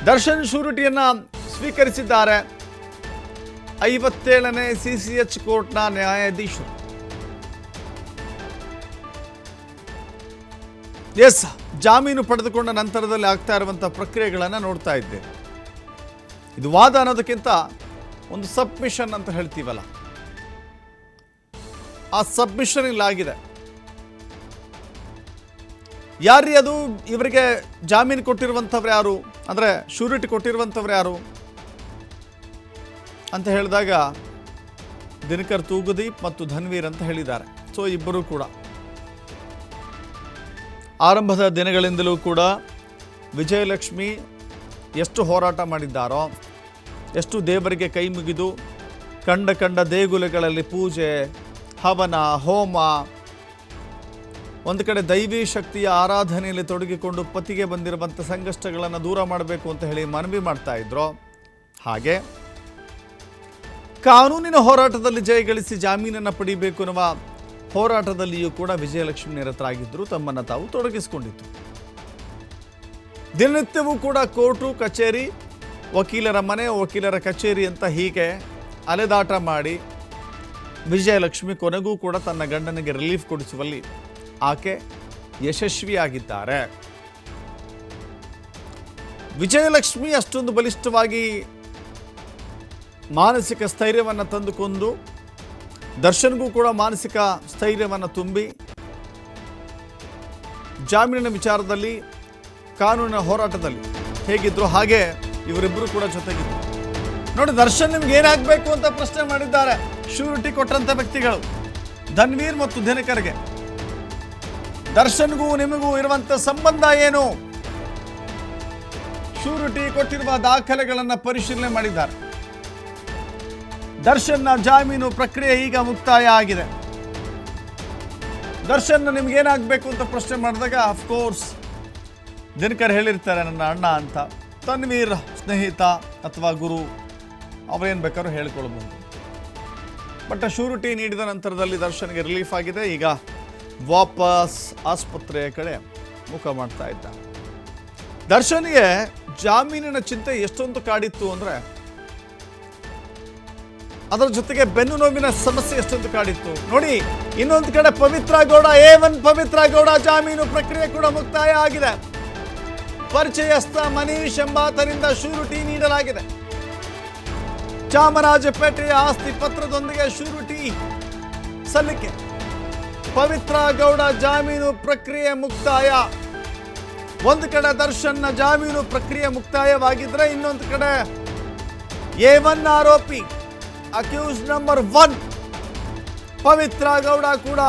ದರ್ಶನ್ ಶ್ಯೂರಿಟಿಯನ್ನು ಸ್ವೀಕರಿಸಿದ್ದಾರೆ 57ನೇ CCH ಕೋರ್ಟ್ನ ನ್ಯಾಯಾಧೀಶರು. ಜಾಮೀನು ಪಡೆದುಕೊಂಡ ನಂತರದಲ್ಲಿ ಆಗ್ತಾ ಇರುವಂಥ ಪ್ರಕ್ರಿಯೆಗಳನ್ನು ನೋಡ್ತಾ ಇದ್ದೇವೆ. ಇದು ವಾದ ಅನ್ನೋದಕ್ಕಿಂತ ಒಂದು ಸಬ್ಮಿಷನ್ ಅಂತ ಹೇಳ್ತೀವಲ್ಲ, ಆ ಸಬ್ಮಿಷನ್ ಇಲ್ಲಾಗಿದೆ. ಯಾರೀ ಅದು? ಇವರಿಗೆ ಜಾಮೀನು ಕೊಟ್ಟಿರುವಂಥವ್ರು ಯಾರು, ಅಂದರೆ ಶ್ಯೂರಿಟಿ ಕೊಟ್ಟಿರುವಂಥವ್ರು ಯಾರು ಅಂತ ಹೇಳಿದಾಗ ದಿನಕರ್ ತೂಗುದೀಪ್ ಮತ್ತು ಧನ್ವೀರ್ ಅಂತ ಹೇಳಿದ್ದಾರೆ. ಸೊ ಇಬ್ಬರು ಕೂಡ ಆರಂಭದ ದಿನಗಳಿಂದಲೂ ಕೂಡ ವಿಜಯಲಕ್ಷ್ಮಿ ಎಷ್ಟು ಹೋರಾಟ ಮಾಡಿದ್ದಾರೋ, ಎಷ್ಟು ದೇವರಿಗೆ ಕೈ ಮುಗಿದು ಕಂಡ ದೇಗುಲಗಳಲ್ಲಿ ಪೂಜೆ, ಹವನ, ಹೋಮ, ಒಂದು ಕಡೆ ದೈವಿ ಶಕ್ತಿಯ ಆರಾಧನೆಯಲ್ಲಿ ತೊಡಗಿಕೊಂಡು ಪತಿಗೆ ಬಂದಿರುವಂಥ ಸಂಕಷ್ಟಗಳನ್ನು ದೂರ ಮಾಡಬೇಕು ಅಂತ ಹೇಳಿ ಮನವಿ ಮಾಡ್ತಾ ಇದ್ರು. ಹಾಗೆ ಕಾನೂನಿನ ಹೋರಾಟದಲ್ಲಿ ಜಯಗಳಿಸಿ ಜಾಮೀನನ್ನು ಪಡಿಬೇಕು ಅನ್ನುವ ಹೋರಾಟದಲ್ಲಿಯೂ ಕೂಡ ವಿಜಯಲಕ್ಷ್ಮಿ ನಿರತರಾಗಿದ್ದರು, ತಮ್ಮನ್ನು ತಾವು ತೊಡಗಿಸಿಕೊಂಡಿತ್ತು. ದಿನನಿತ್ಯವೂ ಕೂಡ ಕೋರ್ಟು ಕಚೇರಿ, ವಕೀಲರ ಮನೆ, ವಕೀಲರ ಕಚೇರಿ ಅಂತ ಹೀಗೆ ಅಲೆದಾಟ ಮಾಡಿ ವಿಜಯಲಕ್ಷ್ಮಿ ಕೊನೆಗೂ ಕೂಡ ತನ್ನ ಗಂಡನಿಗೆ ರಿಲೀಫ್ ಕೊಡಿಸುವಲ್ಲಿ ಆಕೆ ಯಶಸ್ವಿಯಾಗಿದ್ದಾರೆ. ವಿಜಯಲಕ್ಷ್ಮಿ ಅಷ್ಟೊಂದು ಬಲಿಷ್ಠವಾಗಿ ಮಾನಸಿಕ ಸ್ಥೈರ್ಯವನ್ನು ತಂದುಕೊಂಡು ದರ್ಶನ್ಗೂ ಕೂಡ ಮಾನಸಿಕ ಸ್ಥೈರ್ಯವನ್ನು ತುಂಬಿ ಜಾಮೀನಿನ ವಿಚಾರದಲ್ಲಿ, ಕಾನೂನಿನ ಹೋರಾಟದಲ್ಲಿ ಹೇಗಿದ್ರು ಹಾಗೆ ಇವರಿಬ್ಬರು ಕೂಡ ಜೊತೆಗಿದ್ರು. ನೋಡಿ, ದರ್ಶನ್ ನಿಮ್ಗೆ ಏನಾಗಬೇಕು ಅಂತ ಪ್ರಶ್ನೆ ಮಾಡಿದ್ದಾರೆ ಶ್ಯೂರಿಟಿ ಕೊಟ್ಟಂತ ವ್ಯಕ್ತಿಗಳು, ಧನ್ವೀರ್ ಮತ್ತು ದಿನಕರ್ಗೆ. ದರ್ಶನ್ಗೂ ನಿಮಗೂ ಇರುವಂತ ಸಂಬಂಧ ಏನು? ಶ್ಯೂರಿಟಿ ಕೊಟ್ಟಿರುವ ದಾಖಲೆಗಳನ್ನು ಪರಿಶೀಲನೆ ಮಾಡಿದ್ದಾರೆ. ದರ್ಶನ್ನ ಜಾಮೀನು ಪ್ರಕ್ರಿಯೆ ಈಗ ಮುಕ್ತಾಯ ಆಗಿದೆ. ದರ್ಶನ್ ನಿಮ್ಗೇನಾಗಬೇಕು ಅಂತ ಪ್ರಶ್ನೆ ಮಾಡಿದಾಗ ಅಫ್ಕೋರ್ಸ್ ದಿನಕರ್ ಹೇಳಿರ್ತಾರೆ ನನ್ನ ಅಣ್ಣ ಅಂತ, ತನ್ವೀರ್ ಸ್ನೇಹಿತ ಅಥವಾ ಗುರು, ಅವರೇನು ಬೇಕಾದ್ರೂ ಹೇಳ್ಕೊಳ್ಬಹುದು. ಬಟ್ ಶ್ಯೂರಿಟಿ ನೀಡಿದ ನಂತರದಲ್ಲಿ ದರ್ಶನ್ಗೆ ರಿಲೀಫ್ ಆಗಿದೆ. ಈಗ ವಾಪಸ್ ಆಸ್ಪತ್ರೆಯ ಕಡೆ ಮುಖ ಮಾಡ್ತಾ ಇದ್ದ. ದರ್ಶನ್ಗೆ ಜಾಮೀನಿನ ಚಿಂತೆ ಎಷ್ಟೊಂದು ಕಾಡಿತ್ತು ಅಂದರೆ, ಅದರ ಜೊತೆಗೆ ಬೆನ್ನು ನೋವಿನ ಸಮಸ್ಯೆ ಎಷ್ಟೊಂದು ಕಾಡಿತ್ತು ನೋಡಿ. ಇನ್ನೊಂದು ಕಡೆ ಪವಿತ್ರ ಗೌಡ, A1 ಪವಿತ್ರ ಗೌಡ ಜಾಮೀನು ಪ್ರಕ್ರಿಯೆ ಕೂಡ ಮುಕ್ತಾಯ ಆಗಿದೆ. ಪರಿಚಯಸ್ಥ ಮನೀಶ್ ಎಂಬಾತನಿಂದ ಶ್ಯೂರಿಟಿ ನೀಡಲಾಗಿದೆ. ಚಾಮರಾಜಪೇಟೆಯ ಆಸ್ತಿ ಪತ್ರದೊಂದಿಗೆ ಶ್ಯೂರಿಟಿ ಸಲ್ಲಿಕೆ. ಪವಿತ್ರ ಗೌಡ ಜಾಮೀನು ಪ್ರಕ್ರಿಯೆ ಮುಕ್ತಾಯ. ಒಂದು ಕಡೆ ದರ್ಶನ್ನ ಜಾಮೀನು ಪ್ರಕ್ರಿಯೆ ಮುಕ್ತಾಯವಾಗಿದ್ರೆ, ಇನ್ನೊಂದು ಕಡೆ A1 ಆರೋಪಿ, ಅಕ್ಯೂಸ್ ನಂಬರ್ 1 ಪವಿತ್ರ ಗೌಡ ಕೂಡ